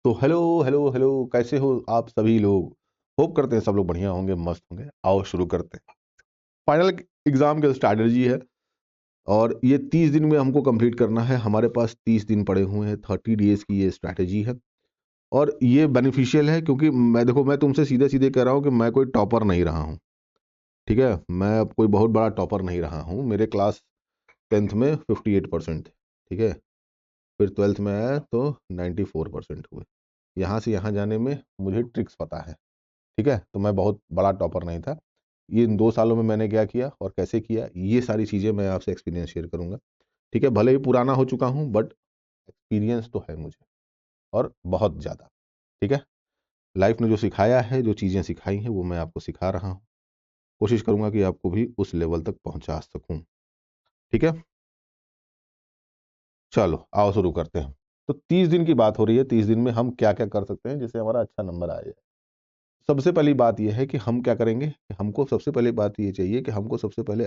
तो hello hello hello, कैसे हो आप सभी लोग। होप करते हैं सब लोग बढ़िया होंगे, मस्त होंगे। आओ शुरू करते हैं। फाइनल एग्जाम की स्ट्रैटेजी है और ये 30 दिन में हमको कंप्लीट करना है। हमारे पास 30 दिन पड़े हुए हैं, 30 डेज की ये स्ट्रैटेजी है और ये बेनिफिशियल है क्योंकि मैं तुमसे सीधे सीधे कह रहा हूँ कि मैं कोई टॉपर नहीं रहा हूँ। ठीक है, मैं अब कोई बहुत बड़ा टॉपर नहीं रहा हूँ। मेरे क्लास 10th में 58% थे। ठीक है, फिर 12th में आया तो 94% हुए। यहाँ से यहाँ जाने में मुझे ट्रिक्स पता है। ठीक है, तो मैं बहुत बड़ा टॉपर नहीं था। ये इन 2 सालों में मैंने क्या किया और कैसे किया, ये सारी चीज़ें मैं आपसे एक्सपीरियंस शेयर करूंगा। ठीक है, भले ही पुराना हो चुका हूँ बट एक्सपीरियंस तो है मुझे, और बहुत ज़्यादा। ठीक है, लाइफ ने जो सिखाया है, जो चीज़ें सिखाई हैं, वो मैं आपको सिखा रहा हूँ। कोशिश करूंगा कि आपको भी उस लेवल तक पहुंचा सकूं। ठीक है, चलो आओ शुरू करते हैं। तो 30 दिन की बात हो रही है। 30 दिन में हम क्या क्या कर सकते हैं जिससे हमारा अच्छा नंबर आ जाए। सबसे पहली बात यह है कि हम क्या करेंगे कि हमको सबसे पहले बात ये चाहिए कि हमको सबसे पहले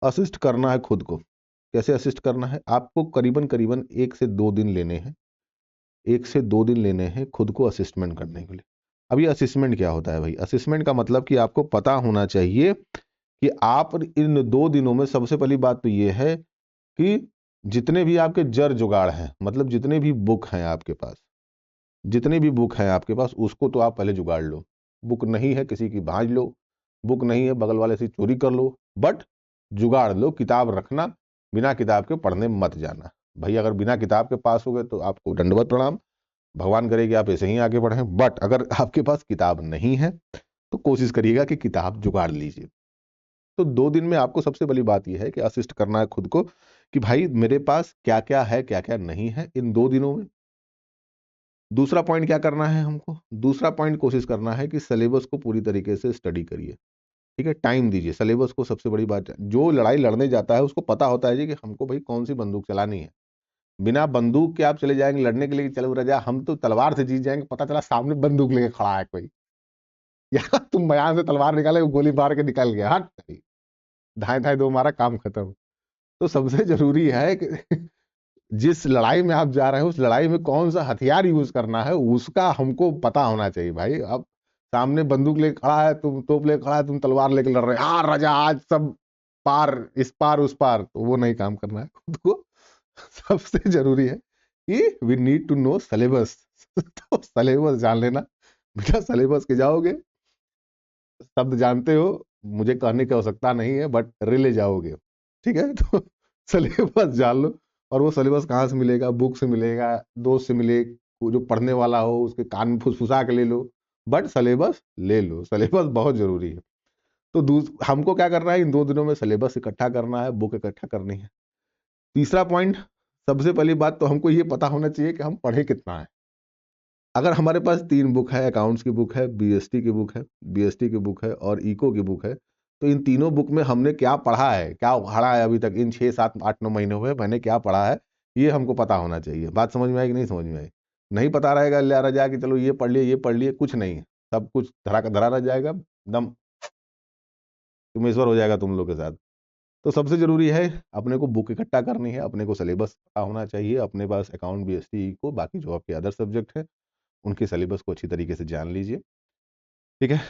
असिस्ट करना है खुद को। कैसे असिस्ट करना है, आपको करीबन करीबन 1 से 2 दिन लेने हैं। 1 से 2 दिन लेने हैं खुद को असिस्टमेंट करने के लिए। अब ये असिस्टमेंट क्या होता है भाई? असिस्टमेंट का मतलब कि आपको पता होना चाहिए कि आप इन 2 दिनों में, सबसे पहली बात तो ये है कि जितने भी आपके जर जुगाड़ हैं, मतलब जितने भी बुक हैं आपके पास, जितनी भी बुक है आपके पास, उसको तो आप पहले जुगाड़ लो। बुक नहीं है किसी की भांज लो, बुक नहीं है बगल वाले से चोरी कर लो, बट जुगाड़ लो। किताब रखना, बिना किताब के पढ़ने मत जाना। भाई अगर बिना किताब के पास हो गए तो आपको दंडवत प्रणाम, भगवान करे कि आप ऐसे ही आगे बढ़ें। बट अगर आपके पास किताब नहीं है तो कोशिश करिएगा कि किताब जुगाड़ लीजिए। तो 2 दिन में आपको सबसे बड़ी बात यह है कि असिस्ट करना है खुद को कि भाई मेरे पास क्या क्या है, क्या क्या नहीं है इन 2 दिनों में। दूसरा पॉइंट क्या करना है हमको? दूसरा पॉइंट कोशिश करना है कि सिलेबस को पूरी तरीके से स्टडी करिए। ठीक है, टाइम दीजिए सिलेबस को। सबसे बड़ी बात है, जो लड़ाई लड़ने जाता है उसको पता होता है जी कि हमको भाई कौन सी बंदूक चलानी है। बिना बंदूक के आप चले जाएंगे लड़ने के लिए, चलो राजा हम तो तलवार से जीत जाएंगे, पता चला सामने बंदूक लेके खड़ा है कोई। या तुम बयान से तलवार निकाले, वो गोली मार के निकल गया, हट धाए धाए दो मारा, काम खत्म। तो सबसे जरूरी है कि जिस लड़ाई में आप जा रहे हैं उस लड़ाई में कौन सा हथियार यूज करना है उसका हमको पता होना चाहिए भाई। अब सामने बंदूक लेके खड़ा है, तुम तोप लेके खड़ा है, तुम तलवार लेके लड़ रहे हैं, हाँ राजा आज सब पार, इस पार उस पार, तो वो नहीं काम करना है खुद को। सबसे जरूरी है कि we need to know syllabus. तो सिलेबस जान लेना। बेटा सिलेबस के जाओगे, शब्द जानते हो, मुझे कहने की आवश्यकता नहीं है, बट रिले जाओगे। ठीक है, तो सिलेबस जान लो। और वो सिलेबस कहाँ से मिलेगा? बुक से मिलेगा, दोस्त से मिले, वो जो पढ़ने वाला हो उसके कान में फुसफुसा के ले लो, बट सिलेबस ले लो। सिलेबस बहुत जरूरी है। तो हमको क्या करना है, इन 2 दिनों में सिलेबस इकट्ठा करना है, बुक इकट्ठा करनी है। तीसरा पॉइंट, सबसे पहली बात तो हमको ये पता होना चाहिए कि हम पढ़े कितना है। अगर हमारे पास 3 बुक है, अकाउंट्स की बुक है, बीएसटी की बुक है, बीएसटी की बुक है और इको की बुक है, तो इन तीनों बुक में हमने क्या पढ़ा है, क्या पढ़ा है अभी तक, इन 6 7 8 9 महीनों में मैंने क्या पढ़ा है, ये हमको पता होना चाहिए। बात समझ में आई कि नहीं समझ में आई? नहीं पता रहेगा ले रहा जाके चलो ये पढ़ लिए ये पढ़ लिए, कुछ नहीं। सब कुछ धरा का धरा रह जाएगा, दम तुम्हेश्वर हो जाएगा तुम लोग के साथ। तो सबसे जरूरी है अपने को बुक इकट्ठा करनी है, अपने को सिलेबस पता होना चाहिए, अपने पास अकाउंट बीएसटी को, बाकी जो आपके अदर सब्जेक्ट है उनके सिलेबस को अच्छी तरीके से जान लीजिए। ठीक है,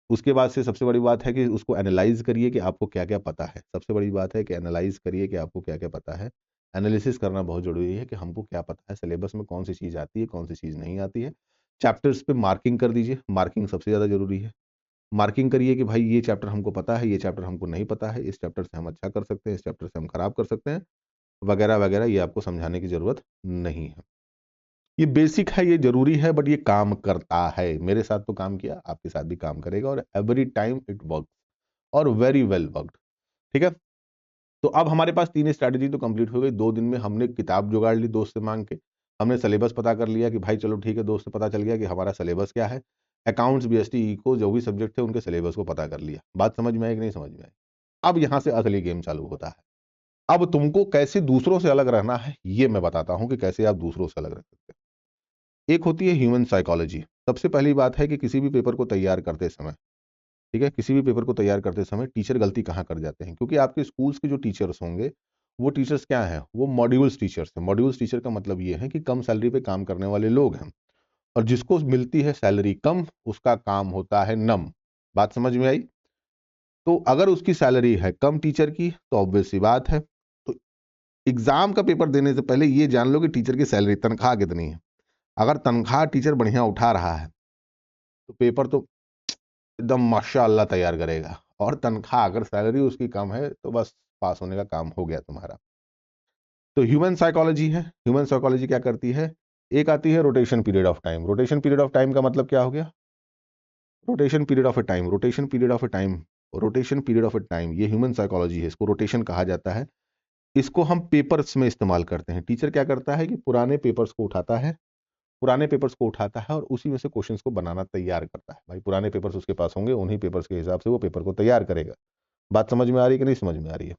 उसके बाद से सबसे बड़ी बात है कि उसको एनालाइज करिए कि आपको क्या क्या पता है। सबसे बड़ी बात है कि एनालाइज करिए कि आपको क्या क्या पता है। एनालिसिस करना बहुत जरूरी है कि हमको क्या पता है, सिलेबस में कौन सी चीज़ आती है, कौन सी चीज़ नहीं आती है। चैप्टर्स पे मार्किंग कर दीजिए, मार्किंग सबसे ज़्यादा जरूरी है। मार्किंग करिए कि भाई ये चैप्टर हमको पता है, ये चैप्टर हमको नहीं पता है, इस चैप्टर से हम अच्छा कर सकते हैं, इस चैप्टर से हम खराब कर सकते हैं, वगैरह वगैरह। ये आपको समझाने की जरूरत नहीं है। ये बेसिक है, ये जरूरी है, बट ये काम करता है। मेरे साथ तो काम किया, आपके साथ भी काम करेगा, और एवरी टाइम इट वर्क, और वेरी वेल वर्कड। ठीक है, तो अब हमारे पास 3 स्ट्रैटेजी तो कंप्लीट हो गई। 2 दिन में हमने किताब जुगाड़ ली दोस्त से मांग के, हमने सिलेबस पता कर लिया कि भाई चलो ठीक है, दोस्त से पता चल गया कि हमारा सिलेबस क्या है। अकाउंट्स बीएसटी इको जो भी सब्जेक्ट थे उनके सिलेबस को पता कर लिया। बात समझ में आई कि नहीं समझ में आई? अब यहां से असली गेम चालू होता है। अब तुमको कैसे दूसरों से अलग रहना है ये मैं बताता हूं कि कैसे आप दूसरों से अलग रह सकते हैं। एक होती है ह्यूमन साइकोलॉजी। सबसे पहली बात है कि किसी भी पेपर को तैयार करते समय, ठीक है, किसी भी पेपर को तैयार करते समय टीचर गलती कहाँ कर जाते हैं, क्योंकि आपके स्कूल्स के जो टीचर्स होंगे वो टीचर्स क्या हैं, वो मॉड्यूल्स टीचर्स हैं। मॉड्यूल्स टीचर का मतलब ये है कि कम सैलरी पे काम करने वाले लोग हैं, और जिसको मिलती है सैलरी कम उसका काम होता है नम। बात समझ में आई? तो अगर उसकी सैलरी है कम टीचर की तो ऑब्वियस सी बात है, तो एग्जाम का पेपर देने से पहले ये जान लो कि टीचर की सैलरी तनख्वाह कितनी है। अगर तनख्वाह टीचर बढ़िया उठा रहा है तो पेपर तो एकदम माशाअल्लाह तैयार करेगा, और तनख्वाह अगर सैलरी उसकी कम है तो बस पास होने का काम हो गया तुम्हारा। तो ह्यूमन साइकोलॉजी है। ह्यूमन साइकोलॉजी क्या करती है? एक आती है rotation period of time. Rotation period of time का मतलब क्या हो गया? Rotation period of A time, rotation period of A time, rotation period of A time, ये ह्यूमन साइकोलॉजी है, इसको रोटेशन कहा जाता है। इसको हम पेपर्स में इस्तेमाल करते हैं। टीचर क्या करता है कि पुराने पेपर्स को उठाता है, पुराने पेपर्स को उठाता है और उसी में से क्वेश्चंस को बनाना तैयार करता है। भाई पुराने पेपर्स उसके पास होंगे, उन्हीं पेपर्स के हिसाब से वो पेपर को तैयार करेगा। बात समझ में आ रही है कि नहीं समझ में आ रही है?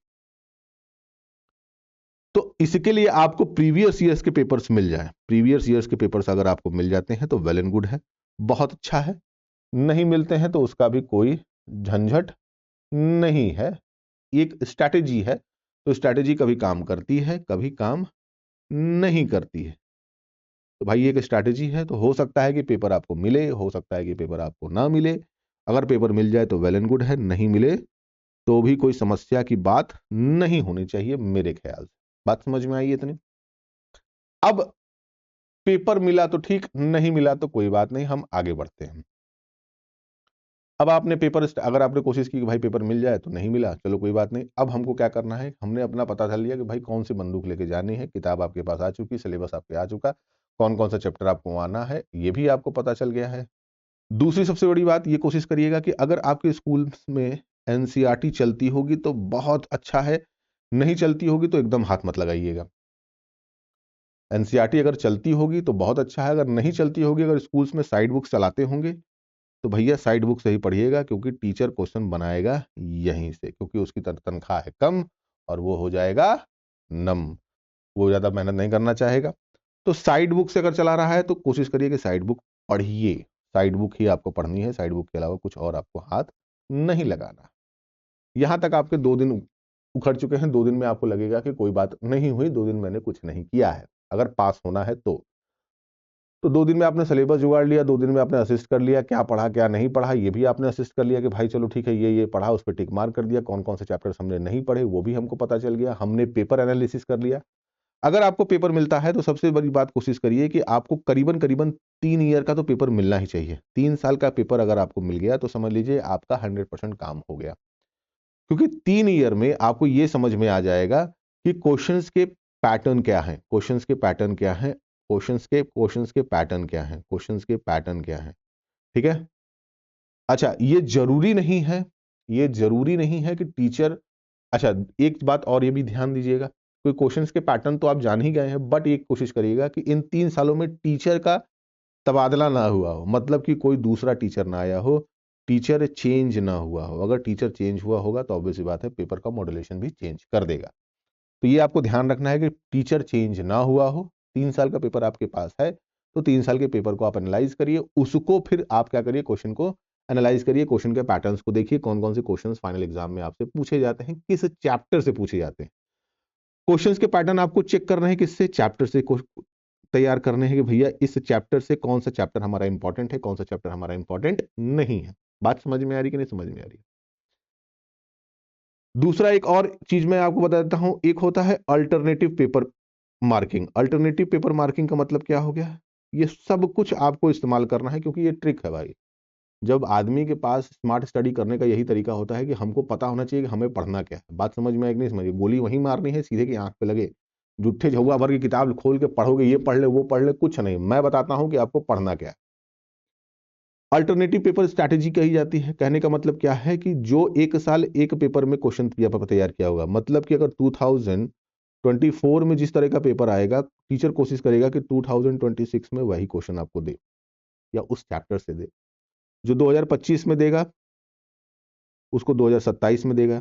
तो इसके लिए आपको प्रीवियस ईयर्स के पेपर्स मिल जाए, प्रीवियस ईयर्स के पेपर्स अगर आपको मिल जाते हैं तो वेल एंड गुड है, बहुत अच्छा है। नहीं मिलते हैं तो उसका भी कोई झंझट नहीं है, एक स्ट्रैटेजी है। तो स्ट्रैटेजी कभी काम करती है, कभी काम नहीं करती है। तो भाई एक स्ट्रैटेजी है, तो हो सकता है कि पेपर आपको मिले, हो सकता है कि पेपर आपको ना मिले। अगर पेपर मिल जाए तो वेल एंड गुड है, नहीं मिले तो भी कोई समस्या की बात नहीं होनी चाहिए मेरे ख्याल से। बात समझ में आई इतनी? अब पेपर मिला तो ठीक, नहीं मिला तो कोई बात नहीं, हम आगे बढ़ते हैं। अब आपने पेपर, अगर आपने कोशिश की कि भाई पेपर मिल जाए तो नहीं मिला, चलो कोई बात नहीं। अब हमको क्या करना है, हमने अपना पता कर लिया कि भाई कौन सी बंदूक लेके जानी है, किताब आपके पास आ चुकी, सिलेबस आपके आ चुका, कौन कौन सा चैप्टर आपको आना है ये भी आपको पता चल गया है। दूसरी सबसे बड़ी बात, ये कोशिश करिएगा कि अगर आपके स्कूल में एनसीईआरटी चलती होगी तो बहुत अच्छा है, नहीं चलती होगी तो एकदम हाथ मत लगाइएगा। एनसीईआरटी अगर चलती होगी तो बहुत अच्छा है, अगर नहीं चलती होगी, अगर स्कूल्स में साइड बुक्स चलाते होंगे तो भैया साइड बुक से ही पढ़िएगा, क्योंकि टीचर क्वेश्चन बनाएगा यहीं से, क्योंकि उसकी तनख्वाह है कम और वो हो जाएगा नम, वो ज़्यादा मेहनत नहीं करना चाहेगा। तो साइड बुक से अगर चला रहा है तो कोशिश करिए कि साइड बुक पढ़िए, साइड बुक ही आपको पढ़नी है, साइड बुक के अलावा कुछ और आपको हाथ नहीं लगाना। यहां तक आपके 2 दिन उखड़ चुके हैं, 2 दिन में आपको लगेगा कि कोई बात नहीं हुई, 2 दिन मैंने कुछ नहीं किया है, अगर पास होना है तो 2 दिन में आपने सिलेबस जुगाड़ लिया, 2 दिन में आपने असिस्ट कर लिया, क्या पढ़ा क्या नहीं पढ़ा ये भी आपने असिस्ट कर लिया कि भाई चलो ठीक है ये पढ़ा, उस पर टिक मार्क कर दिया, कौन कौन से चैप्टर्स हमने नहीं पढ़े वो भी हमको पता चल गया, हमने पेपर एनालिसिस कर लिया। अगर आपको पेपर मिलता है तो सबसे बड़ी बात कोशिश करिए कि आपको करीबन करीबन 3 ईयर का तो पेपर मिलना ही चाहिए। 3 साल का पेपर अगर आपको मिल गया तो समझ लीजिए आपका 100% काम हो गया, क्योंकि 3 ईयर में आपको ये समझ में आ जाएगा कि क्वेश्चंस के पैटर्न क्या हैं, क्वेश्चंस के पैटर्न क्या हैं, क्वेश्चंस के पैटर्न क्या हैं, क्वेश्चंस के पैटर्न क्या हैं। ठीक है? अच्छा, ये जरूरी नहीं है, ये जरूरी नहीं है कि टीचर, अच्छा एक बात और ये भी ध्यान दीजिएगा, कोई क्वेश्चंस के पैटर्न तो आप जान ही गए हैं, बट ये कोशिश करिएगा कि इन 3 सालों में टीचर का तबादला ना हुआ हो, मतलब कि कोई दूसरा टीचर ना आया हो, टीचर चेंज ना हुआ हो। अगर टीचर चेंज हुआ होगा तो ऑब्वियस सी बात है पेपर का मॉड्यूलेशन भी चेंज कर देगा। तो ये आपको ध्यान रखना है कि टीचर चेंज ना हुआ हो। 3 साल का पेपर आपके पास है तो 3 साल के पेपर को आप एनालाइज करिए, उसको फिर आप क्या करिए, क्वेश्चन को एनालाइज करिए, क्वेश्चन के पैटर्न्स को देखिए, कौन कौन से क्वेश्चंस फाइनल एग्जाम में आपसे पूछे जाते हैं, किस चैप्टर से पूछे जाते हैं। क्वेश्चंस के पैटर्न आपको चेक करना है, किससे, चैप्टर से तैयार करने हैं कि भैया इस चैप्टर से कौन सा चैप्टर हमारा इंपॉर्टेंट है, कौन सा चैप्टर हमारा इंपॉर्टेंट नहीं है। बात समझ में आ रही कि नहीं समझ में आ रही? दूसरा एक और चीज मैं आपको बता देता हूं, एक होता है alternative paper marking. Alternative paper marking का मतलब क्या हो गया? ये सब कुछ आपको इस्तेमाल करना है, क्योंकि ये ट्रिक है भाई। जब आदमी के पास स्मार्ट स्टडी करने का यही तरीका होता है कि हमको पता होना चाहिए कि हमें पढ़ना क्या है। बात समझ में आई कि नहीं समझी? गोली वहीं मारनी है सीधे की आंख पे लगे, जुट्ठे झुआ भर की किताब खोल के पढ़ोगे, ये पढ़ ले वो पढ़ ले, कुछ नहीं। मैं बताता हूं कि आपको पढ़ना क्या है। अल्टरनेटिव पेपर स्ट्रैटेजी कही जाती है। कहने का मतलब क्या है कि जो एक साल एक पेपर में क्वेश्चन पेपर तैयार किया होगा, मतलब कि अगर 2024 में जिस तरह का पेपर आएगा, टीचर कोशिश करेगा कि 2026 में वही क्वेश्चन आपको दे या उस चैप्टर से दे। जो 2025 में देगा उसको 2027 में देगा,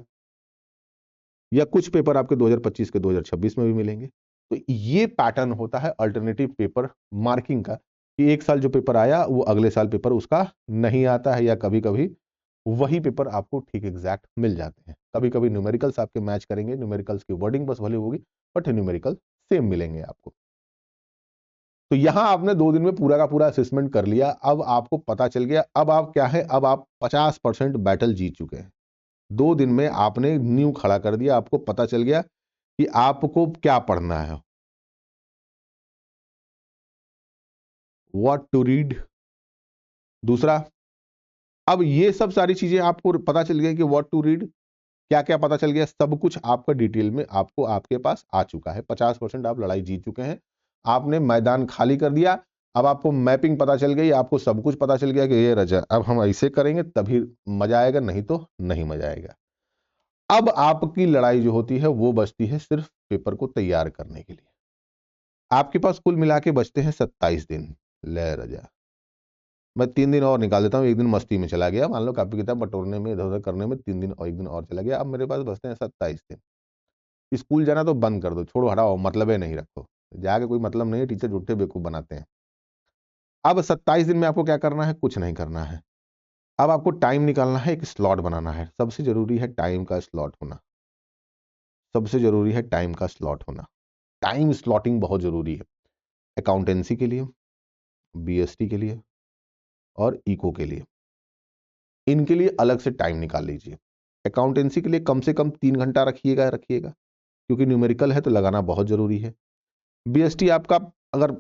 या कुछ पेपर आपके 2025 के 2026 में भी मिलेंगे। तो ये पैटर्न होता है अल्टरनेटिव पेपर मार्किंग का, कि एक साल जो पेपर आया वो अगले साल पेपर उसका नहीं आता है, या कभी कभी वही पेपर आपको ठीक एग्जैक्ट मिल जाते हैं। कभी कभी न्यूमेरिकल्स आपके मैच करेंगे, न्यूमेरिकल्स की वर्डिंग बस भले होगी, बट न्यूमेरिकल सेम मिलेंगे आपको। तो यहां आपने 2 दिन में पूरा का पूरा असेसमेंट कर लिया, अब आपको पता चल गया, अब आप क्या है, अब आप 50% बैटल जीत चुके हैं। 2 दिन में आपने नींव खड़ा कर दिया, आपको पता चल गया कि आपको क्या पढ़ना है, व्हाट टू रीड। दूसरा, अब ये सब सारी चीजें आपको पता चल गया कि व्हाट टू रीड, क्या क्या पता चल गया, सब कुछ आपका डिटेल में आपको आपके पास आ चुका है। 50% आप लड़ाई जीत चुके हैं, आपने मैदान खाली कर दिया। अब आपको मैपिंग पता चल गई, आपको सब कुछ पता चल गया कि ये रजा, अब हम ऐसे करेंगे तभी मजा आएगा, नहीं तो नहीं मजा आएगा। अब आपकी लड़ाई जो होती है वो बचती है सिर्फ पेपर को तैयार करने के लिए। आपके पास कुल मिला के बचते हैं 27 दिन। ले रजा, मैं 3 दिन और निकाल देता हूँ, एक दिन मस्ती में चला गया, मान लो कापी किताब बटोरने में, इधर उधर करने में 3 दिन और 1 दिन और चला गया। अब मेरे पास बचते हैं 27 दिन। स्कूल जाना तो बंद कर दो, छोड़ो हटाओ, मतलब नहीं रखो, जाके कोई मतलब नहीं है, टीचर झूठे बेवकूफ बनाते हैं। अब 27 दिन में आपको क्या करना है, कुछ नहीं करना है। अब आपको टाइम निकालना है, एक स्लॉट बनाना है। सबसे जरूरी है टाइम का स्लॉट होना, सबसे जरूरी है टाइम का स्लॉट होना। टाइम स्लॉटिंग बहुत जरूरी है, अकाउंटेंसी के लिए, बीएसटी के लिए और इको के लिए। इनके लिए अलग से टाइम निकाल लीजिए। अकाउंटेंसी के लिए कम से कम 3 घंटा रखिएगा रखिएगा, क्योंकि न्यूमेरिकल है तो लगाना बहुत जरूरी है। बीएसटी आपका अगर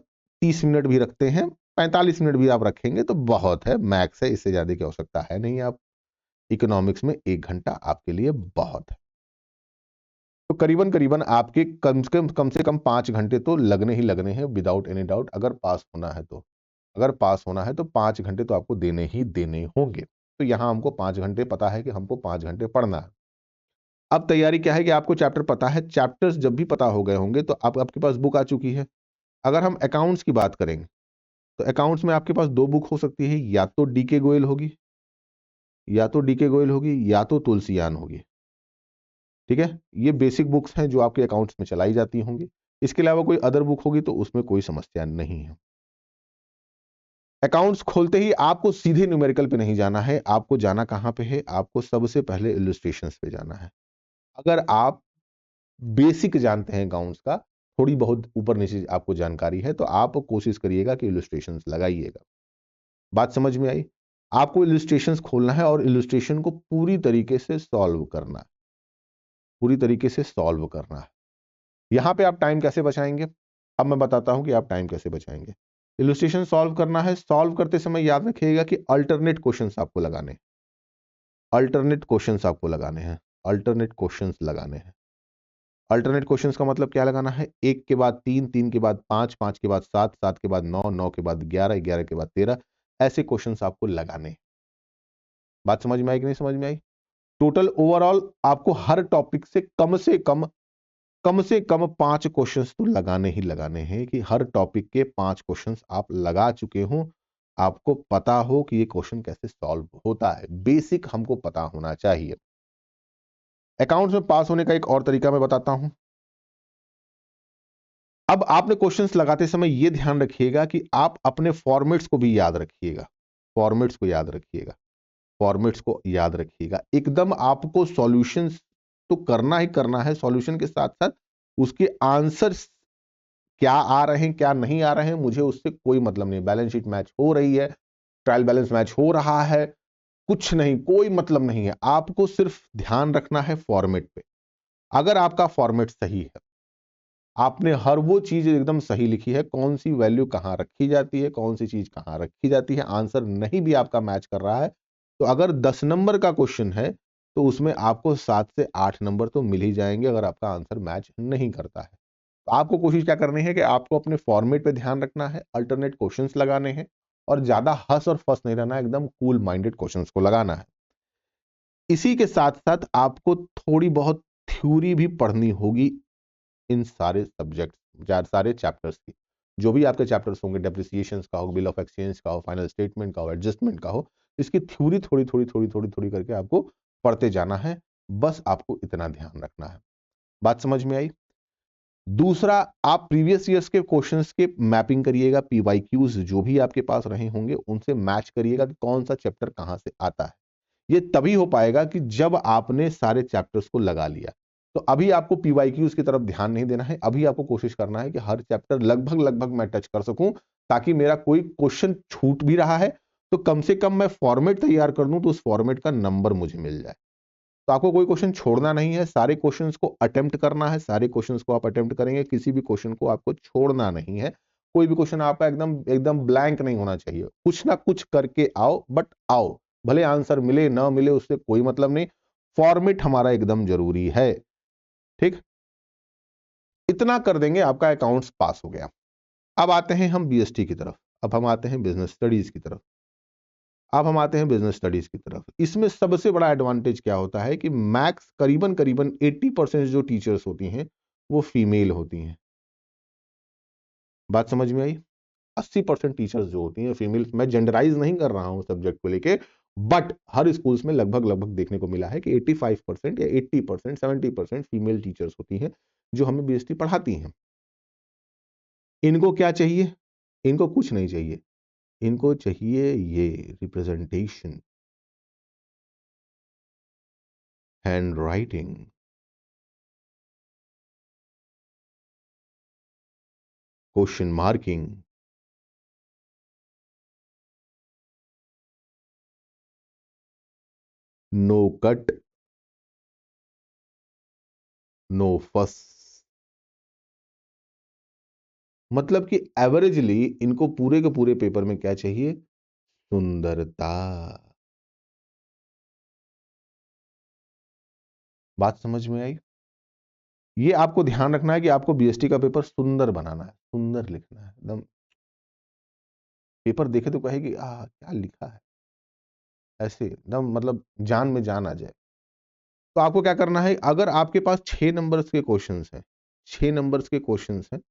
30 मिनट भी रखते हैं, 45 मिनट भी आप रखेंगे तो बहुत है, मैक्स है, इससे ज्यादा की आवश्यकता है नहीं। आप इकोनॉमिक्स में 1 घंटा आपके लिए बहुत है। तो करीबन करीबन आपके कम से कम 5 घंटे तो लगने ही लगने हैं, विदाउट एनी डाउट। अगर पास होना है तो, अगर पास होना है तो 5 घंटे तो आपको देने ही देने होंगे। तो यहां हमको 5 घंटे पता है कि हमको 5 घंटे पढ़ना है। अब तैयारी क्या है कि आपको चैप्टर पता है, चैप्टर्स जब भी पता हो गए होंगे तो आपके पास बुक आ चुकी है। अगर हम अकाउंट्स की बात करेंगे तो अकाउंट्स में आपके पास 2 बुक हो सकती है, या तो डीके गोयल होगी, या तो डीके गोयल होगी, या तो तुलसियान होगी। ठीक है, ये बेसिक बुक्स हैं जो आपके अकाउंट्स में चलाई जाती होंगी। इसके अलावा कोई अदर बुक होगी तो उसमें कोई समस्या नहीं है। अकाउंट्स खोलते ही आपको सीधे न्यूमेरिकल पे नहीं जाना है, आपको जाना कहां पे है, आपको सबसे पहले इलस्ट्रेशंस पे जाना है। अगर आप बेसिक जानते हैं अकाउंट्स का, थोड़ी बहुत ऊपर नीचे आपको जानकारी है, तो आप कोशिश करिएगा कि इलस्ट्रेशंस लगाइएगा। बात समझ में आई? आपको इलस्ट्रेशंस खोलना है और इलस्ट्रेशन को पूरी तरीके से सॉल्व करना है, पूरी तरीके से सॉल्व करना है। यहां पे आप टाइम कैसे बचाएंगे, अब मैं बताता हूं कि आप टाइम कैसे बचाएंगे। इलस्ट्रेशन सॉल्व करना है, सॉल्व करते समय याद रखिएगा कि अल्टरनेट क्वेश्चंस आपको लगाने, अल्टरनेट क्वेश्चंस आपको लगाने हैं, अल्टरनेट क्वेश्चंस लगाने हैं। अल्टरनेट क्वेश्चंस का मतलब क्या लगाना है, 1 के बाद 3, 3 के बाद 5, 5 के बाद 7, 7 के बाद 9, 9 के बाद 11, 11 के बाद 13, ऐसे क्वेश्चंस आपको लगाने। बात समझ में आई कि नहीं समझ में आई? टोटल ओवरऑल आपको हर टॉपिक से कम 5 क्वेश्चंस तो लगाने ही लगाने हैं, कि हर टॉपिक के 5 क्वेश्चंस आप लगा चुके हो, आपको पता हो कि ये क्वेश्चन कैसे सॉल्व होता है, बेसिक हमको पता होना चाहिए। अकाउंट्स में पास होने का एक और तरीका मैं बताता हूं। अब आपने क्वेश्चंस लगाते समय यह ध्यान रखिएगा कि आप अपने फॉर्मेट्स को भी याद रखिएगा, फॉर्मेट्स को याद रखिएगा, फॉर्मेट्स को याद रखिएगा। एकदम आपको सॉल्यूशंस तो करना ही करना है, सॉल्यूशन के साथ साथ उसके आंसर्स क्या आ रहे हैं क्या नहीं आ रहे हैं मुझे उससे कोई मतलब नहीं। बैलेंस शीट मैच हो रही है, ट्रायल बैलेंस मैच हो रहा है, कुछ नहीं, कोई मतलब नहीं है। आपको सिर्फ ध्यान रखना है फॉर्मेट पे। अगर आपका फॉर्मेट सही है, आपने हर वो चीज एकदम सही लिखी है, कौन सी वैल्यू कहां रखी जाती है, कौन सी चीज कहां रखी जाती है, आंसर नहीं भी आपका मैच कर रहा है, तो अगर 10 नंबर का क्वेश्चन है तो उसमें आपको 7 से 8 नंबर तो मिल ही जाएंगे, अगर आपका आंसर मैच नहीं करता है। तो आपको कोशिश क्या करनी है कि आपको अपने फॉर्मेट पे ध्यान रखना है, अल्टरनेट क्वेश्चंस लगाने हैं, और ज्यादा हंस और फंस नहीं रहना, एकदम कूल माइंडेड क्वेश्चंस को लगाना है। इसी के साथ साथ आपको थोड़ी बहुत थ्योरी भी पढ़नी होगी इन सारे सब्जेक्ट, सारे चैप्टर्स की। जो भी आपके चैप्टर्स होंगे, डेप्रिसिएशंस का हो, बिल ऑफ एक्सचेंज का हो, फाइनल स्टेटमेंट का हो, एडजस्टमेंट का हो, इसकी थ्योरी थोड़ी थोड़ी थोड़ी थोड़ी थोड़ी करके आपको पढ़ते जाना है। बस आपको इतना ध्यान रखना है। बात समझ में आई? दूसरा, आप प्रीवियस ईयर्स के क्वेश्चंस के मैपिंग करिएगा, पीवाईक्यूज जो भी आपके पास रहे होंगे उनसे मैच करिएगा कि कौन सा चैप्टर कहां से आता है। ये तभी हो पाएगा कि जब आपने सारे चैप्टर्स को लगा लिया। तो अभी आपको पीवाईक्यूज की तरफ ध्यान नहीं देना है, अभी आपको कोशिश करना है कि हर चैप्टर लगभग लगभग मैं टच कर सकूं, ताकि मेरा कोई क्वेश्चन छूट भी रहा है तो कम से कम मैं फॉर्मेट तैयार कर दूं तो उस फॉर्मेट का नंबर मुझे मिल जाए। तो आपको कोई क्वेश्चन छोड़ना नहीं है, सारे क्वेश्चंस को अटेम्प्ट करना है, सारे क्वेश्चंस को आप अटेम्प्ट करेंगे, किसी भी क्वेश्चन को आपको छोड़ना नहीं है। कोई भी क्वेश्चन आपका एकदम एकदम ब्लैंक नहीं होना चाहिए, कुछ ना कुछ करके आओ, बट आओ, भले आंसर मिले ना मिले उससे कोई मतलब नहीं, फॉर्मेट हमारा एकदम जरूरी है। ठीक, इतना कर देंगे आपका अकाउंट्स पास हो गया। अब आते हैं हम बीएसटी की तरफ, अब हम आते हैं बिजनेस स्टडीज की तरफ। अब हम आते हैं बिजनेस स्टडीज की तरफ। इसमें सबसे बड़ा एडवांटेज क्या होता है कि मैक्स करीबन करीबन 80% जो टीचर्स होती हैं वो फीमेल होती हैं। बात समझ में आई? 80% टीचर्स जो होती हैं फीमेल, मैं जेंडराइज नहीं कर रहा हूं सब्जेक्ट को लेके, बट हर स्कूल्स में लगभग लगभग देखने को मिला है कि 85% या 80% 70% फीमेल टीचर्स होती हैं जो हमें बीएसटी पढ़ाती हैं। इनको क्या चाहिए? इनको कुछ नहीं चाहिए, इनको चाहिए ये representation, handwriting, question marking, no cut, no fuss. मतलब कि एवरेजली इनको पूरे के पूरे पेपर में क्या चाहिए? सुंदरता। बात समझ में आई? ये आपको ध्यान रखना है कि आपको बीएसटी का पेपर सुंदर बनाना है, सुंदर लिखना है, एकदम पेपर देखे तो कहेगी आ क्या लिखा है, ऐसे एकदम मतलब जान में जान आ जाए। तो आपको क्या करना है, अगर आपके पास 6 नंबर्स के क्वेश्चंस हैं, 6 नंबर्स के क्वेश्चंस हैं,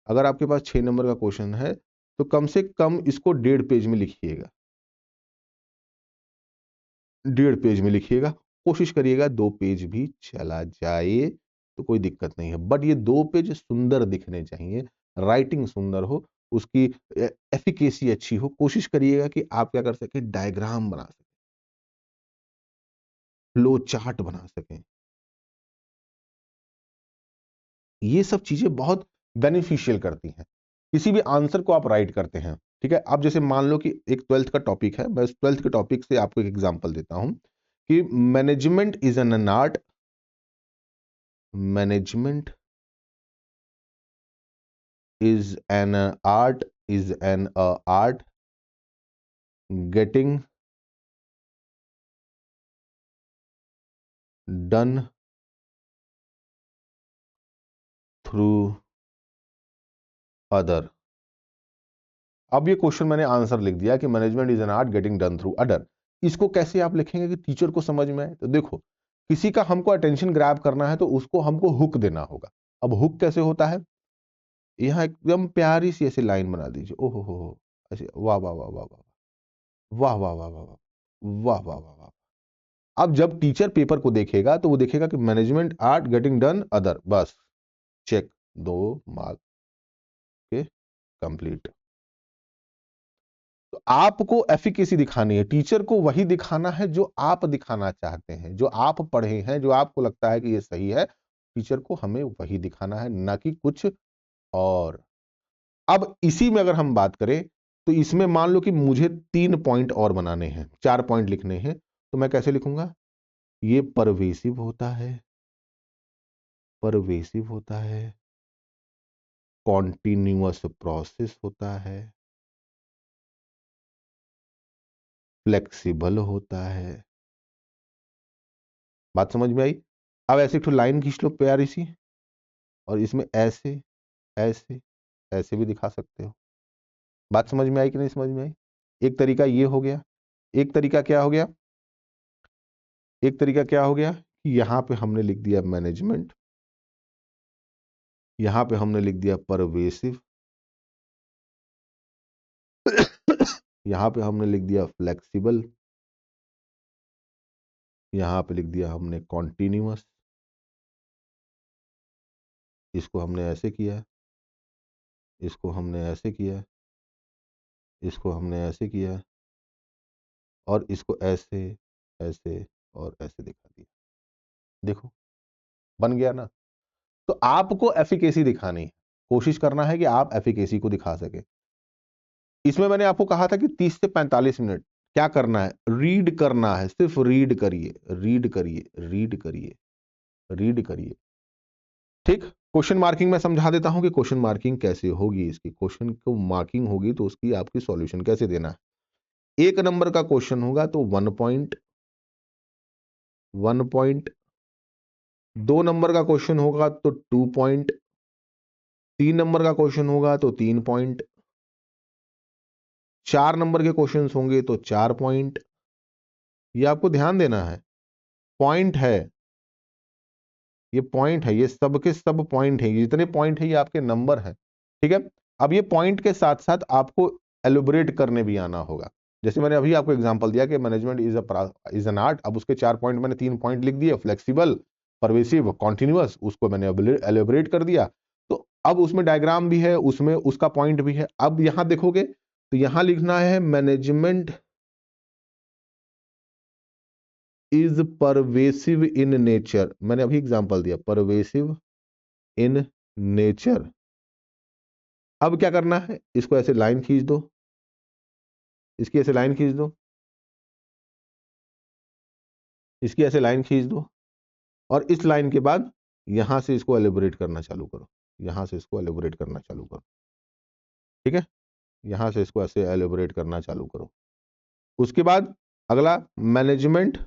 अगर आपके पास 6 नंबर का क्वेश्चन है तो कम से कम इसको 1.5 पेज में लिखिएगा, 1.5 पेज में लिखिएगा। कोशिश करिएगा 2 पेज भी चला जाए तो कोई दिक्कत नहीं है, बट ये 2 पेज सुंदर दिखने चाहिए, राइटिंग सुंदर हो, उसकी एफिकेसी अच्छी हो। कोशिश करिएगा कि आप क्या कर सके, डायग्राम बना सकें, फ्लो चार्ट बना सकें। ये सब चीजें बहुत बेनिफिशियल करती हैं। किसी भी आंसर को आप राइट करते हैं, ठीक है, आप जैसे मान लो कि एक 12th का टॉपिक है, मैं उस 12th के टॉपिक से आपको एक एग्जांपल देता हूं कि management is an art, management is an art, is an art getting done through other। अब ये क्वेश्चन मैंने आंसर लिख दिया कि management is an art getting done through other. इसको कैसे आप लिखेंगे कि टीचर को समझ में आए? तो देखो, किसी का हमको अटेंशन ग्रैब करना है तो उसको हमको हुक देना होगा। अब हुक कैसे होता है? यहाँ एकदम प्यारी सी ऐसी लाइन बना दीजिए, ओहो हो, ऐसे वाह वाह वाह वाह वाह वाह वाह वाह वाह वाह वाह वाह वाह। अब जब टीचर पेपर को देखेगा तो वो देखेगा कि management art getting done other, बस चेक, 2 मार्क के कंप्लीट। तो आपको एफिकेसी दिखानी है, टीचर को वही दिखाना है जो आप दिखाना चाहते हैं, जो आप पढ़े हैं, जो आपको लगता है कि ये सही है, टीचर को हमें वही दिखाना है, ना कि कुछ और। अब इसी में अगर हम बात करें तो इसमें मान लो कि मुझे 3 पॉइंट और बनाने हैं, 4 पॉइंट लिखने हैं, तो मैं कैसे लिखूंगा? ये परवेसिव होता है, परवेसिव होता है, कॉन्टिन्यूअस प्रोसेस होता है, फ्लेक्सिबल होता है। बात समझ में आई? अब ऐसे एक तो लाइन खींच लो प्यारी सी, और इसमें ऐसे ऐसे ऐसे भी दिखा सकते हो। बात समझ में आई कि नहीं समझ में आई? एक तरीका ये हो गया, एक तरीका क्या हो गया, एक तरीका क्या हो गया कि यहां पे हमने लिख दिया मैनेजमेंट, यहां पे हमने लिख दिया परवेसिव, यहां पे हमने लिख दिया फ्लेक्सिबल, यहां पे लिख दिया हमने कॉन्टिन्यूअस। इसको हमने ऐसे किया, इसको हमने ऐसे किया, इसको हमने ऐसे किया, और इसको ऐसे ऐसे और ऐसे दिखा दिया। देखो बन गया ना। तो आपको एफिकेसी दिखानी है, कोशिश करना है कि आप एफिकेसी को दिखा सके। इसमें मैंने आपको कहा था कि 30 से 45 मिनट क्या करना है, रीड करना है, सिर्फ रीड करिए, रीड करिए, रीड करिए, रीड करिए। ठीक, क्वेश्चन मार्किंग में समझा देता हूं कि क्वेश्चन मार्किंग कैसे होगी। इसकी क्वेश्चन को मार्किंग होगी तो उसकी आपकी सॉल्यूशन कैसे देना है। 1 नंबर का क्वेश्चन होगा तो 1 पॉइंट, 1 पॉइंट। 2 नंबर का क्वेश्चन होगा तो 2 पॉइंट। 3 नंबर का क्वेश्चन होगा तो 3 पॉइंट। 4 नंबर के क्वेश्चंस होंगे तो 4 पॉइंट। ये आपको ध्यान देना है, पॉइंट है, ये पॉइंट है, ये सब के सब पॉइंट है, जितने पॉइंट है ये आपके नंबर है। ठीक है, अब ये पॉइंट के साथ साथ आपको एलोबरेट करने भी आना होगा। जैसे मैंने अभी आपको एग्जांपल दिया कि मैनेजमेंट इज एन आर्ट, अब उसके 4 पॉइंट मैंने 3 पॉइंट लिख दिए, फ्लेक्सिबल, परवेसिव, कॉन्टिन्यूअस, उसको मैंने एलोबरेट कर दिया। तो अब उसमें डायग्राम भी है, उसमें उसका पॉइंट भी है। अब यहां देखोगे तो यहां लिखना है management is pervasive in nature. मैंने अभी एग्जांपल दिया, परवेसिव इन नेचर। अब क्या करना है, इसको ऐसे लाइन खींच दो, इसकी ऐसे लाइन खींच दो, इसकी ऐसे लाइन खींच दो, और इस लाइन के बाद यहां से इसको एलिबरेट करना चालू करो, यहां से इसको एलिबरेट करना चालू करो। ठीक है, यहां से इसको ऐसे एलिबरेट करना चालू करो। उसके बाद अगला, management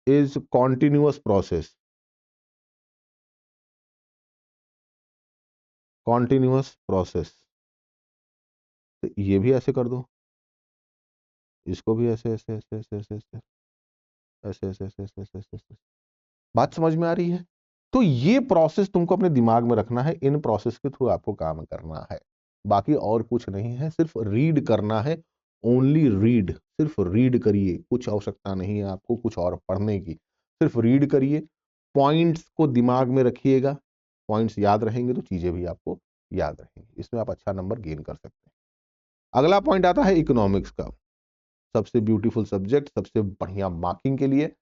is continuous process, continuous process. तो ये भी ऐसे कर दो, इसको भी ऐसे ऐसे ऐसे ऐसे ऐसे ऐसे ऐसे ऐसे ऐसे ऐसे ऐसे ऐसे ऐसे। बात समझ में आ रही है। तो ये प्रोसेस तुमको अपने दिमाग में रखना है, इन प्रोसेस के थ्रू आपको काम करना है, बाकी और कुछ नहीं है, सिर्फ रीड करना है। ओनली रीड, सिर्फ रीड करिए, कुछ आवश्यकता नहीं है आपको कुछ और पढ़ने की, सिर्फ रीड करिए। पॉइंट्स को दिमाग में रखिएगा, पॉइंट्स याद रहेंगे तो चीजें भी आपको याद रहेंगी, इसमें आप अच्छा नंबर गेन कर सकते हैं। अगला पॉइंट आता है इकोनॉमिक्स का, सबसे ब्यूटीफुल सब्जेक्ट, सबसे बढ़िया मार्किंग के लिए।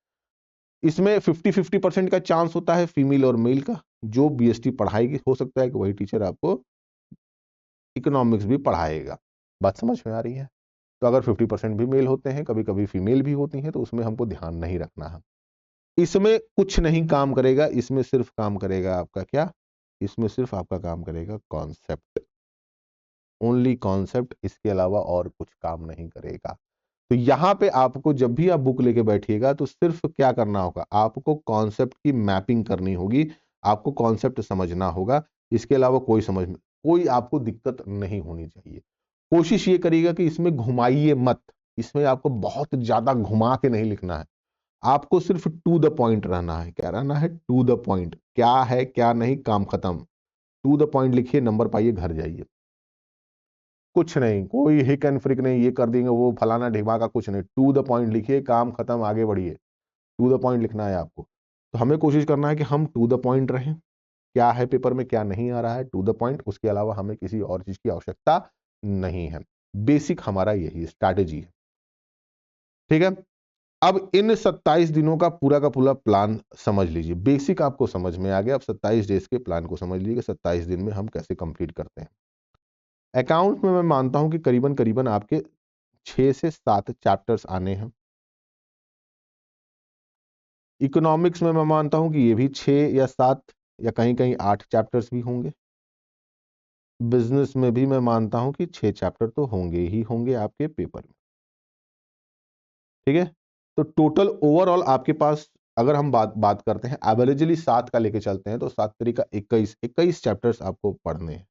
इसमें 50-50% का चांस होता है फीमेल और मेल का। जो बीएसटी पढ़ाएगी हो सकता है कि वही टीचर आपको इकोनॉमिक्स भी पढ़ाएगा। बात समझ में आ रही है। तो अगर 50% भी मेल होते हैं, कभी कभी फीमेल भी होती हैं, तो उसमें हमको ध्यान नहीं रखना है। इसमें कुछ नहीं काम करेगा, इसमें सिर्फ काम करेगा आपका क्या, इसमें सिर्फ आपका काम करेगा कॉन्सेप्ट, ओनली कॉन्सेप्ट, इसके अलावा और कुछ काम नहीं करेगा। तो यहां पे आपको जब भी आप बुक लेके बैठिएगा तो सिर्फ क्या करना होगा, आपको कॉन्सेप्ट की मैपिंग करनी होगी, आपको कॉन्सेप्ट समझना होगा, इसके अलावा कोई समझ में कोई आपको दिक्कत नहीं होनी चाहिए। कोशिश ये करिएगा कि इसमें घुमाइए मत, इसमें आपको बहुत ज्यादा घुमा के नहीं लिखना है, आपको सिर्फ टू द पॉइंट रहना है। क्या रहना है, टू द पॉइंट, क्या है क्या नहीं, काम खत्म। टू द पॉइंट लिखिए, नंबर पाइए, घर जाइए। कुछ नहीं, कोई हिक एंड फ्रिक नहीं, ये कर देंगे वो फलाना ढिमा कुछ नहीं, टू द पॉइंट लिखिए, काम खत्म, आगे बढ़िए। टू द पॉइंट लिखना है आपको। तो हमें कोशिश करना है कि हम टू द पॉइंट रहें, क्या है पेपर में क्या नहीं आ रहा है, टू द पॉइंट, उसके अलावा हमें किसी और चीज की आवश्यकता नहीं है। बेसिक हमारा यही स्ट्रैटेजी है। ठीक है, अब इन 27 दिनों का पूरा प्लान समझ लीजिए, बेसिक आपको समझ में आ गया। अब 27 डेज के प्लान को समझ लीजिए कि 27 दिन में हम कैसे कंप्लीट करते हैं। अकाउंट में मैं मानता हूं कि करीबन करीबन आपके 6 से 7 चैप्टर्स आने हैं। इकोनॉमिक्स में मैं मानता हूं कि ये भी 6 या 7 या कहीं कहीं 8 चैप्टर्स भी होंगे। बिजनेस में भी मैं मानता हूं कि 6 चैप्टर तो होंगे ही होंगे आपके पेपर में। ठीक है, तो टोटल ओवरऑल आपके पास, अगर हम बात बात करते हैं एवरेजली 7 का लेके चलते हैं, तो 7 तरीका 21 चैप्टर्स आपको पढ़ने हैं।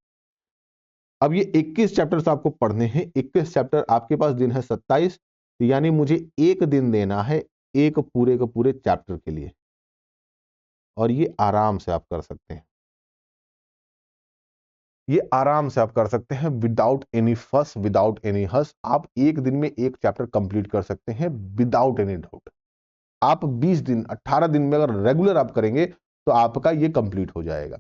अब ये 21 चैप्टर्स आपको पढ़ने हैं, 21 चैप्टर, आपके पास दिन है 27, यानी मुझे एक दिन देना है एक पूरे के पूरे चैप्टर के लिए, और ये आराम से आप कर सकते हैं, ये आराम से आप कर सकते हैं, विदाउट एनी फस, विदाउट एनी हस। आप एक दिन में एक चैप्टर कंप्लीट कर सकते हैं विदाउट एनी डाउट। आप 20 दिन 18 दिन में अगर रेगुलर आप करेंगे तो आपका ये कंप्लीट हो जाएगा।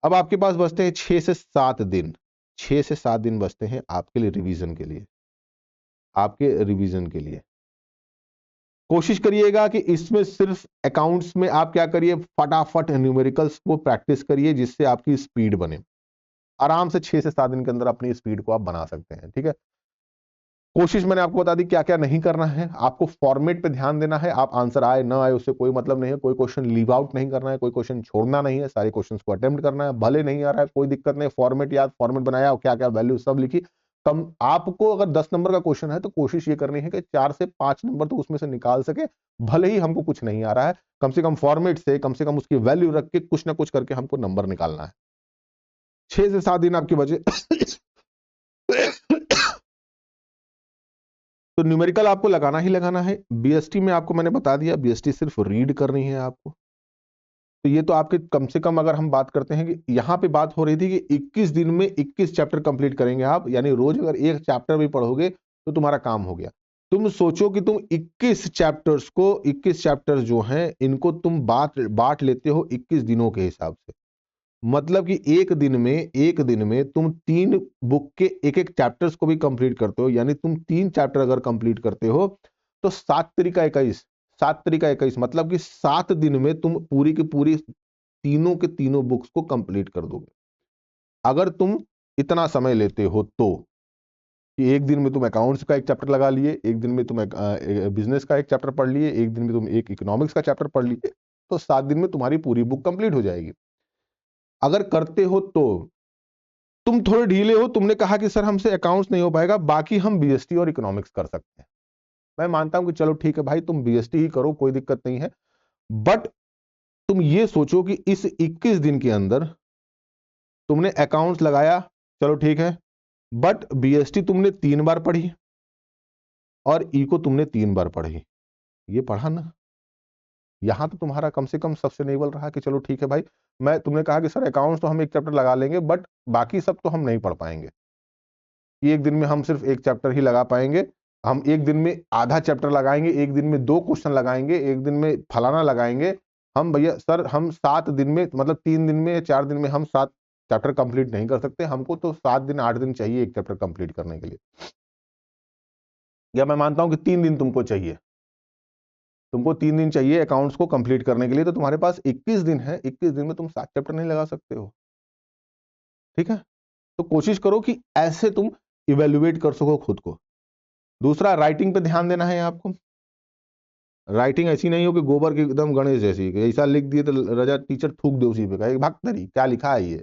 अब आपके पास बचते हैं 6 से 7 दिन, 6 से 7 दिन बचते हैं आपके लिए रिवीजन के लिए, आपके रिवीजन के लिए। कोशिश करिएगा कि इसमें सिर्फ अकाउंट्स में आप क्या करिए, फटाफट न्यूमेरिकल्स को प्रैक्टिस करिए जिससे आपकी स्पीड बने। आराम से 6 से 7 दिन के अंदर अपनी स्पीड को आप बना सकते हैं। ठीक है, कोशिश मैंने आपको बता दी क्या क्या नहीं करना है। आपको फॉर्मेट पे ध्यान देना है, आप आंसर आए ना आए उससे कोई मतलब नहीं है। कोई क्वेश्चन लीव आउट नहीं करना है, कोई क्वेश्चन छोड़ना नहीं है, सारे क्वेश्चंस को अटेम्प्ट करना है। भले नहीं आ रहा है कोई दिक्कत नहीं, फॉर्मेट याद, फॉर्मेट बनाया और क्या क्या वैल्यू सब लिखी। कम आपको अगर 10 नंबर का क्वेश्चन है तो कोशिश ये करनी है कि 4 से 5 नंबर तो उसमें से निकाल सके। भले ही हमको कुछ नहीं आ रहा है, कम से कम फॉर्मेट से कम उसकी वैल्यू रख के कुछ ना कुछ करके हमको नंबर निकालना है। 6 से 7 दिन आपकी वजह तो न्यूमेरिकल आपको लगाना ही लगाना है। बीएसटी में आपको मैंने बता दिया, बीएसटी सिर्फ रीड करनी है आपको। तो ये तो आपके कम से कम अगर हम बात करते हैं कि यहाँ पे बात हो रही थी कि 21 दिन में 21 चैप्टर कंप्लीट करेंगे आप, यानी रोज अगर एक चैप्टर भी पढ़ोगे तो तुम्हारा काम हो गया। तुम सोचो कि तुम 21 चैप्टर्स को, 21 चैप्टर्स जो हैं इनको तुम बांट लेते हो 21 दिनों के हिसाब से। मतलब कि एक दिन में तुम 3 बुक के एक एक चैप्टर्स को भी कंप्लीट करते हो, यानी तुम 3 चैप्टर अगर कंप्लीट करते हो तो 7 तरीका 21, 7 तरीका 21, मतलब कि 7 दिन में तुम पूरी की पूरी तीनों के तीनों बुक्स को कंप्लीट कर दोगे। अगर तुम इतना समय लेते हो तो, कि एक दिन में तुम अकाउंट्स का एक चैप्टर लगा लिए, एक दिन में तुम बिजनेस का एक चैप्टर पढ़ लिए, एक दिन में तुम एक इकोनॉमिक्स का चैप्टर पढ़ लिए, तो 7 दिन में तुम्हारी पूरी बुक कंप्लीट हो जाएगी। अगर करते हो तो तुम थोड़े ढीले हो, तुमने कहा कि सर हमसे अकाउंट्स नहीं हो पाएगा, बाकी हम बीएसटी और इकोनॉमिक्स कर सकते हैं। मैं मानता हूं कि चलो ठीक है भाई, तुम बीएसटी ही करो, कोई दिक्कत नहीं है। बट तुम ये सोचो कि इस 21 दिन के अंदर तुमने अकाउंट्स लगाया, चलो ठीक है, बट बीएसटी तुमने 3 बार पढ़ी और इको तुमने 3 बार पढ़ी। ये पढ़ा ना, यहां तो तुम्हारा कम से कम सस्टेनेबल रहा कि चलो ठीक है भाई। मैं तुमने कहा कि सर अकाउंट्स तो हम एक चैप्टर लगा लेंगे, बट बाकी सब तो हम नहीं पढ़ पाएंगे, एक दिन में हम सिर्फ एक चैप्टर ही लगा पाएंगे। हम एक दिन में आधा चैप्टर लगाएंगे, एक दिन में 2 क्वेश्चन लगाएंगे, एक दिन में फलाना लगाएंगे। हम भैया सर हम 7 दिन में, मतलब 3 दिन में या 4 दिन में हम 7 चैप्टर कंप्लीट नहीं कर सकते। हमको तो 7 दिन 8 दिन चाहिए एक चैप्टर कंप्लीट करने के लिए, या मैं मानता हूं कि 3 दिन तुमको चाहिए, तुमको 3 दिन चाहिए अकाउंट्स को कंप्लीट करने के लिए, तो तुम्हारे पास 21 दिन है, 21 दिन में तुम 7 चैप्टर नहीं लगा सकते हो। ठीक है, तो कोशिश करो कि ऐसे तुम इवेल्युएट कर सको खुद को। दूसरा, राइटिंग पे ध्यान देना है आपको। राइटिंग ऐसी नहीं हो कि गोबर की एकदम गणेश जैसी, कि ऐसा लिख दिए तो रजा टीचर थूक दे उसी पे, कहे भाग तेरी क्या लिखा है ये,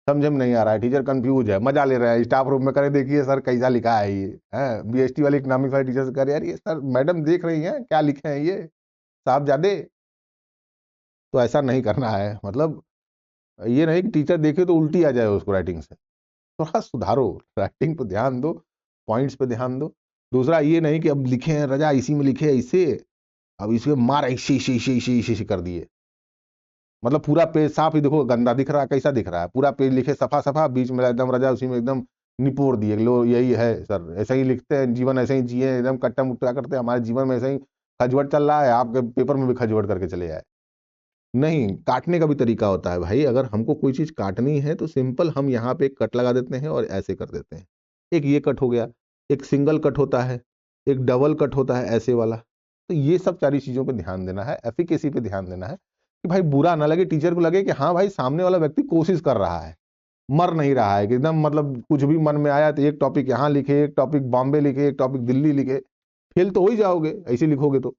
समझ में नहीं आ रहा है, टीचर कंफ्यूज है, मजा ले रहा है, स्टाफ रूम में करे देखिए सर कैसा लिखा है ये है। बीएसटी वाले इकोनॉमिक्स वाले टीचर से करे यार ये सर मैडम देख रही हैं क्या लिखे हैं ये साहब ज्यादा। तो ऐसा नहीं करना है, मतलब ये नहीं कि टीचर देखे तो उल्टी आ जाए उसको राइटिंग से। थोड़ा सुधारो, राइटिंग पे ध्यान दो, पॉइंट्स पे ध्यान दो। दूसरा ये नहीं कि अब लिखे हैं रजा इसी में लिखे ऐसे, अब इसमें मार ऐसे ऐसे ऐसे ऐसे ऐसे ऐसे कर दिए, मतलब पूरा पेज साफ ही देखो गंदा दिख रहा है, कैसा दिख रहा है, पूरा पेज लिखे सफा सफा, बीच में एकदम रजा उसी में एकदम निपोर दिए, लो यही है सर, ऐसे ही लिखते हैं, जीवन ऐसे ही जिए, एकदम कट्टा मुट्टा करते हैं, हमारे जीवन में ऐसे ही खजवट चल रहा है, आपके पेपर में भी खजवट करके चले आए। नहीं, काटने का भी तरीका होता है भाई। अगर हमको कोई चीज काटनी है तो सिंपल हम यहाँ पे एक कट लगा देते हैं और ऐसे कर देते हैं। एक ये कट हो गया, एक सिंगल कट होता है, एक डबल कट होता है ऐसे वाला। तो ये सब सारी चीजों पे ध्यान देना है, एफिकेसी पे ध्यान देना है, कि भाई बुरा ना लगे, टीचर को लगे कि हाँ भाई सामने वाला व्यक्ति कोशिश कर रहा है, मर नहीं रहा है कि एकदम मतलब कुछ भी मन में आया तो एक टॉपिक यहाँ लिखे, एक टॉपिक बॉम्बे लिखे, एक टॉपिक दिल्ली लिखे। फेल तो हो ही जाओगे ऐसे लिखोगे तो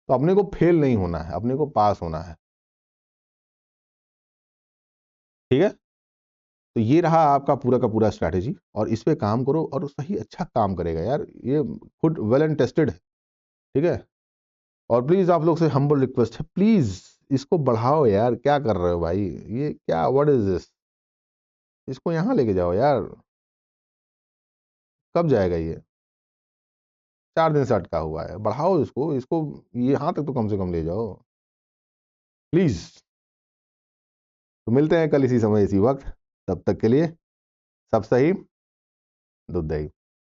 अपने को फेल नहीं होना है, अपने को पास होना है। ठीक है, तो ये रहा आपका पूरा का पूरा स्ट्रैटेजी, और इस पे काम करो और सही अच्छा काम करेगा यार, ये खुद वेल एंड टेस्टेड है। ठीक है, और प्लीज आप लोग से हम्बल रिक्वेस्ट है, प्लीज इसको बढ़ाओ यार, क्या कर रहे हो भाई, ये क्या, व्हाट इज दिस, इसको यहाँ लेके जाओ यार। कब जाएगा ये, 4 दिन से अटका हुआ है, बढ़ाओ इसको इसको यहाँ तक तो कम से कम ले जाओ प्लीज। तो मिलते हैं कल इसी समय इसी वक्त, तब तक के लिए सब सही, दुध दही।